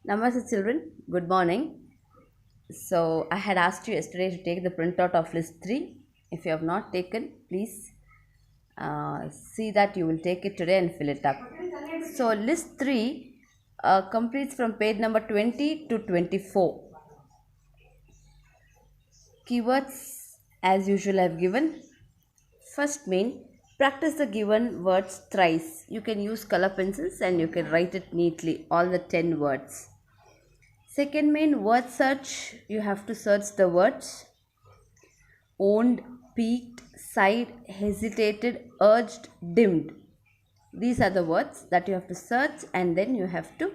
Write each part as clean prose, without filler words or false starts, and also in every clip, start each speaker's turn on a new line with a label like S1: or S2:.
S1: Namaste children, good morning. So I had asked you yesterday to take the printout of list 3. If you have not taken, please see that you will take it today and fill it up. So list 3 completes from page number 20 to 24. Keywords as usual I have given. First main, practice the given words thrice. You can use color pencils and you can write it neatly, all the 10 words. Second main, word search. You have to search the words owned, peaked, sighed, hesitated, urged, dimmed. These are the words that you have to search, and then you have to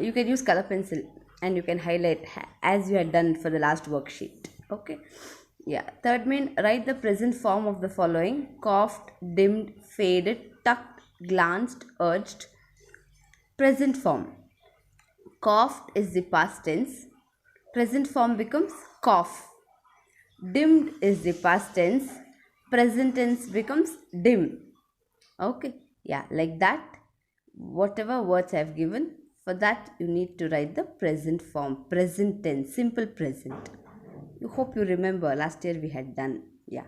S1: you can use color pencil and you can highlight as you had done for the last worksheet. Okay, yeah. Third main, write the present form of the following: coughed, dimmed, faded, tucked, glanced, urged. Present form. Coughed is the past tense. Present form becomes cough. Dimmed is the past tense. Present tense becomes dim. Okay, yeah, like that. Whatever words I have given, for that you need to write the present form, present tense, simple present. You hope you remember last year we had done. Yeah.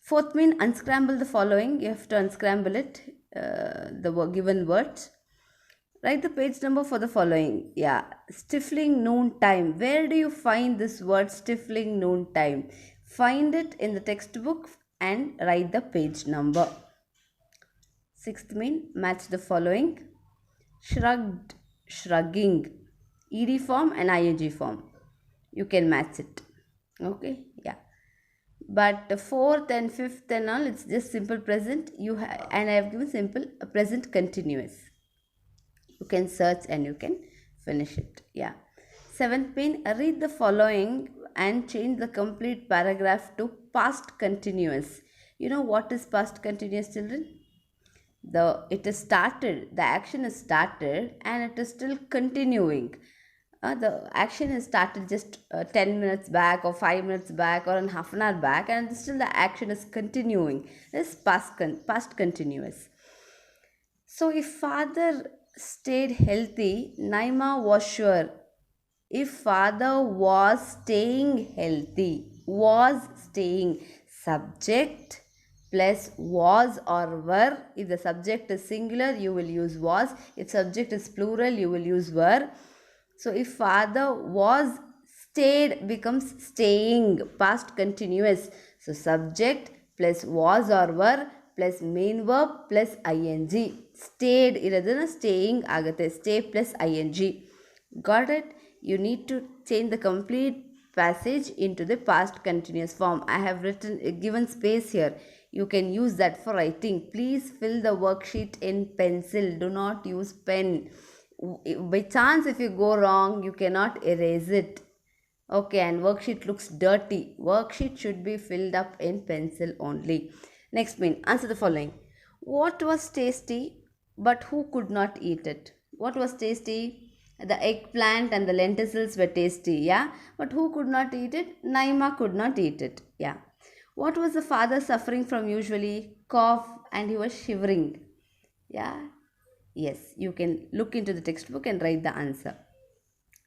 S1: Fourth mean, unscramble the following. You have to unscramble it, the given words. Write the page number for the following. Yeah, stifling noon time. Where do you find this word stifling noon time? Find it in the textbook and write the page number. Sixth mean, match the following. Shrugged, shrugging. ED form and ING form. You can match it. Okay, yeah. But the fourth and fifth and all, it's just simple present. And I have given simple present continuous. You can search and you can finish it. Yeah. Seventh pin, read the following and change the complete paragraph to past continuous. You know what is past continuous, children? It is started, the action is started and it is still continuing. The action is started just 10 minutes back or 5 minutes back or in half an hour back, and still the action is continuing. This is past continuous. So if father stayed healthy, Naima was sure. If father was staying healthy, was staying, subject plus was or were. If the subject is singular, you will use was. If subject is plural, you will use were. So if father was stayed becomes staying, past continuous. So subject plus was or were plus main verb plus ing. Stayed iradana staying agate. Stay plus ing. Got it? You need to change the complete passage into the past continuous form. I have given space here. You can use that for writing. Please fill the worksheet in pencil. Do not use pen. By chance if you go wrong, you cannot erase it. Okay, and worksheet looks dirty. Worksheet should be filled up in pencil only. Next mean, answer the following. What was tasty but who could not eat it? What was tasty? The eggplant and the lentils were tasty, yeah? But who could not eat it? Naima could not eat it, yeah. What was the father suffering from usually? Cough, and he was shivering, yeah? Yes, you can look into the textbook and write the answer.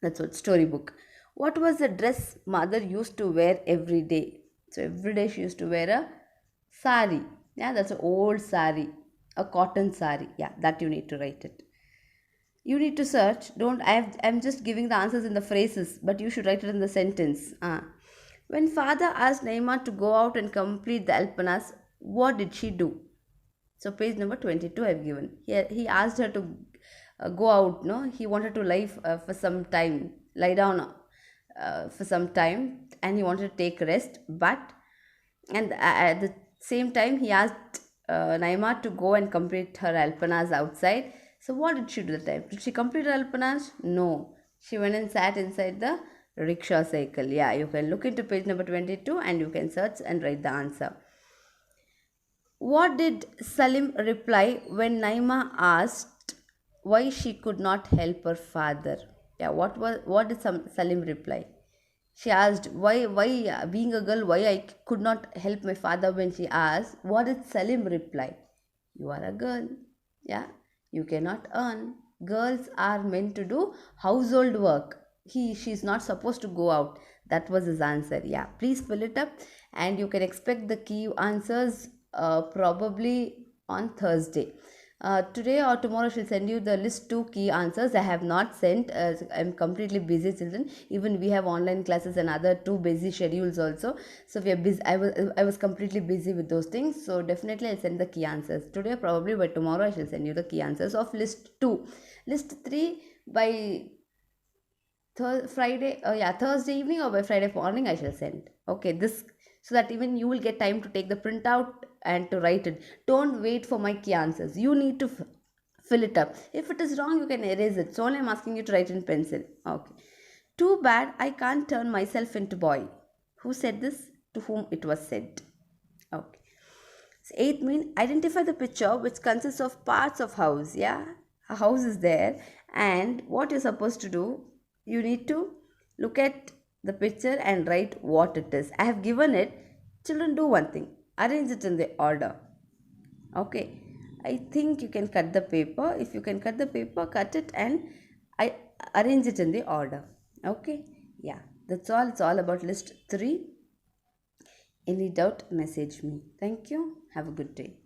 S1: That's what storybook. What was the dress mother used to wear every day? So every day she used to wear a sari. Yeah, that's an old sari, a cotton sari. Yeah, that you need to write it. You need to search. I'm just giving the answers in the phrases, but you should write it in the sentence. When father asked Naima to go out and complete the alpanas, what did she do? So page number 22 I've given. He asked her to go out. No, he wanted to lie down for some time, and he wanted to take rest. And at the same time, he asked Naima to go and complete her alpanas outside. So what did she do that time? Did she complete her alpanas? No. She went and sat inside the rickshaw cycle. Yeah, you can look into page number 22 and you can search and write the answer. What did Salim reply when Naima asked why she could not help her father? Yeah, what did Salim reply? She asked why being a girl, why I could not help my father when she asked. What did Salim reply? You are a girl. Yeah, you cannot earn. Girls are meant to do household work. She's not supposed to go out. That was his answer. Yeah, please fill it up, and you can expect the key answers probably on Thursday. Today or tomorrow she'll send you the list 2 key answers. I have not sent. I'm completely busy, children. Even we have online classes and other 2 busy schedules also. So we are busy. I was completely busy with those things. So definitely I'll send the key answers today, probably by tomorrow. I shall send you the key answers of list 2. List 3 by Friday, yeah, Thursday evening or by Friday morning, I shall send. Okay, this, so that even you will get time to take the printout and to write it. Don't wait for my key answers. You need to fill it up. If it is wrong, you can erase it. So only I'm asking you to write in pencil. Okay. Too bad I can't turn myself into boy. Who said this? To whom it was said. Okay. So eighth mean identify the picture which consists of parts of house. Yeah, a house is there, and what you're supposed to do, you need to look at the picture and write what it is. I have given it. Children, do one thing. Arrange it in the order. Okay. I think you can cut the paper. If you can cut the paper, cut it and I arrange it in the order. Okay. Yeah. That's all. It's all about list 3. Any doubt, message me. Thank you. Have a good day.